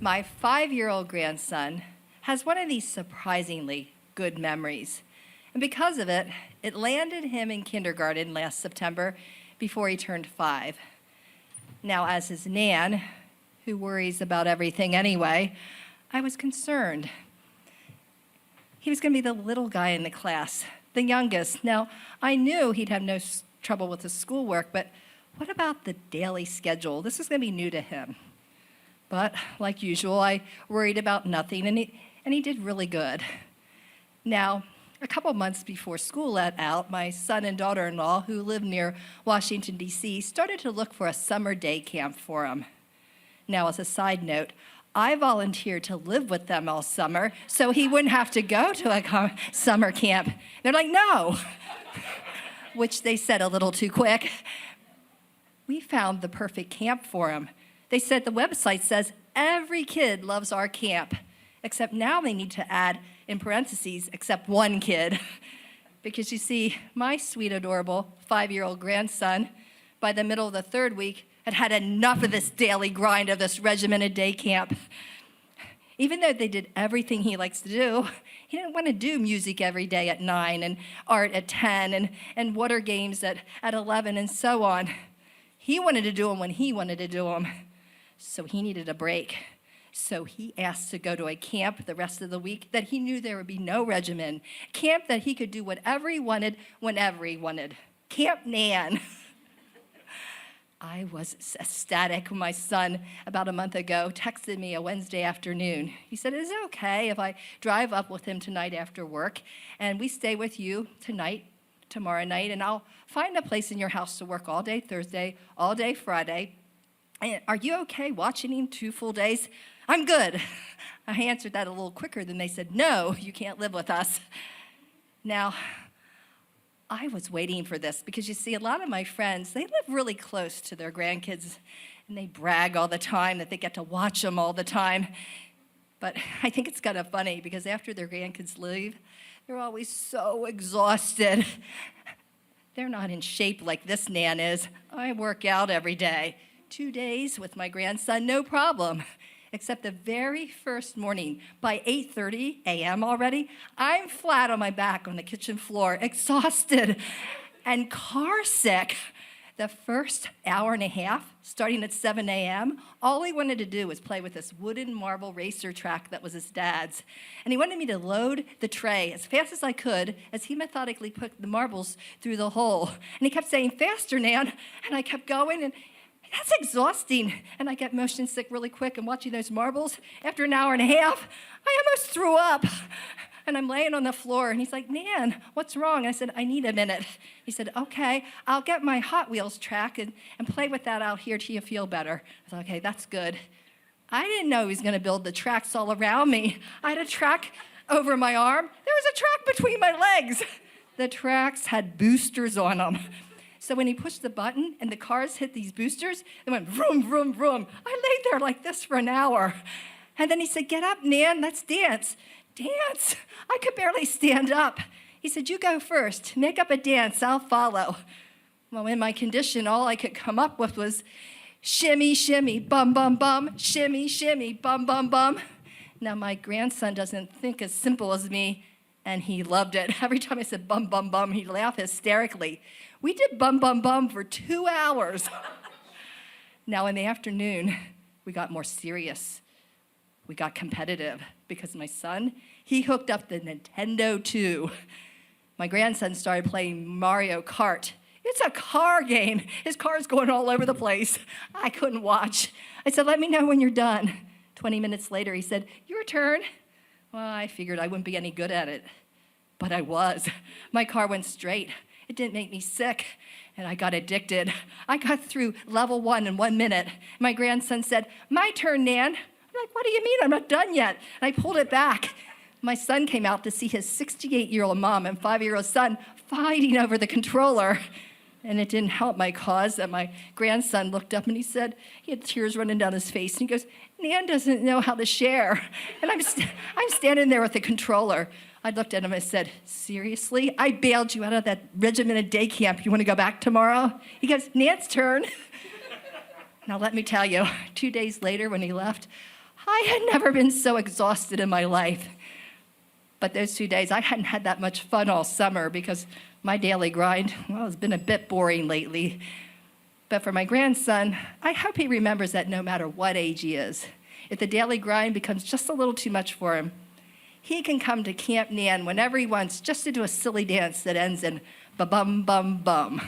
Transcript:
My 5-year-old grandson has one of these surprisingly good memories. And because of it, it landed him in kindergarten last September before he turned 5. Now, as his Nan, who worries about everything anyway, I was concerned. He was going to be the little guy in the class, the youngest. Now, I knew he'd have no trouble with his schoolwork, but what about the daily schedule? This was going to be new to him. But like usual, I worried about nothing, and he did really good. Now, a couple months before school let out, my son and daughter-in-law, who live near Washington, D.C., started to look for a summer day camp for him. Now, as a side note, I volunteered to live with them all summer so he wouldn't have to go to a summer camp. They're like, no, which they said a little too quick. We found the perfect camp for him. They said the website says every kid loves our camp, except now they need to add in parentheses, except one kid. Because you see, my sweet, adorable 5-year-old grandson, by the middle of the 3rd week, had enough of this daily grind of this regimented day camp. Even though they did everything he likes to do, he didn't want to do music every day at 9 and art at 10 and water games at 11 and so on. He wanted to do them when he wanted to do them. So he needed a break. So he asked to go to a camp the rest of the week that he knew there would be no regimen. Camp that he could do whatever he wanted, whenever he wanted. Camp Nan. I was ecstatic when my son, about a month ago, texted me a Wednesday afternoon. He said, is it okay if I drive up with him tonight after work and we stay with you tonight, tomorrow night, and I'll find a place in your house to work all day Thursday, all day Friday. And are you okay watching him 2 full days? I'm good. I answered that a little quicker than they said, no, you can't live with us. Now, I was waiting for this because you see, a lot of my friends, they live really close to their grandkids and they brag all the time that they get to watch them all the time. But I think it's kind of funny because after their grandkids leave, they're always so exhausted. They're not in shape like this Nan is. I work out every day. 2 days with my grandson, no problem. Except the very first morning, by 8:30 a.m. already, I'm flat on my back on the kitchen floor, exhausted and car sick. The first hour and a half, starting at 7 a.m., all he wanted to do was play with this wooden marble racer track that was his dad's. And he wanted me to load the tray as fast as I could as he methodically put the marbles through the hole. And he kept saying, faster, Nan. And I kept going, and that's exhausting. And I get motion sick really quick and watching those marbles. After an hour and a half, I almost threw up. And I'm laying on the floor, and he's like, Nan, what's wrong? I said, I need a minute. He said, okay, I'll get my Hot Wheels track and play with that out here till you feel better. I said, okay, that's good. I didn't know he was going to build the tracks all around me. I had a track over my arm. There was a track between my legs. The tracks had boosters on them. So when he pushed the button and the cars hit these boosters, they went vroom, vroom, vroom. I laid there like this for an hour. And then he said, get up, Nan, let's dance. Dance? I could barely stand up. He said, you go first. Make up a dance. I'll follow. Well, in my condition, all I could come up with was shimmy, shimmy, bum, bum, bum, shimmy, shimmy, bum, bum, bum. Now, my grandson doesn't think as simple as me, and he loved it. Every time I said bum, bum, bum, he'd laugh hysterically. We did bum, bum, bum for 2 hours. Now, in the afternoon, we got more serious. We got competitive because my son, he hooked up the Nintendo 2. My grandson started playing Mario Kart. It's a car game. His car's going all over the place. I couldn't watch. I said, let me know when you're done. 20 minutes later, he said, your turn. Well, I figured I wouldn't be any good at it, but I was. My car went straight. It didn't make me sick, and I got addicted. I got through level 1 in 1 minute. My grandson said, my turn, Nan. I'm like, what do you mean? I'm not done yet. And I pulled it back. My son came out to see his 68-year-old mom and 5-year-old son fighting over the controller. And it didn't help my cause that my grandson looked up and he said, he had tears running down his face. And he goes, Nan doesn't know how to share. And I'm standing there with the controller. I looked at him and said, seriously? I bailed you out of that regimented day camp. You want to go back tomorrow? He goes, Nan's turn. Now, let me tell you, 2 days later when he left, I had never been so exhausted in my life. But those 2 days, I hadn't had that much fun all summer because my daily grind, well, has been a bit boring lately. But for my grandson, I hope he remembers that no matter what age he is, if the daily grind becomes just a little too much for him, he can come to Camp Nan whenever he wants just to do a silly dance that ends in ba-bum-bum-bum.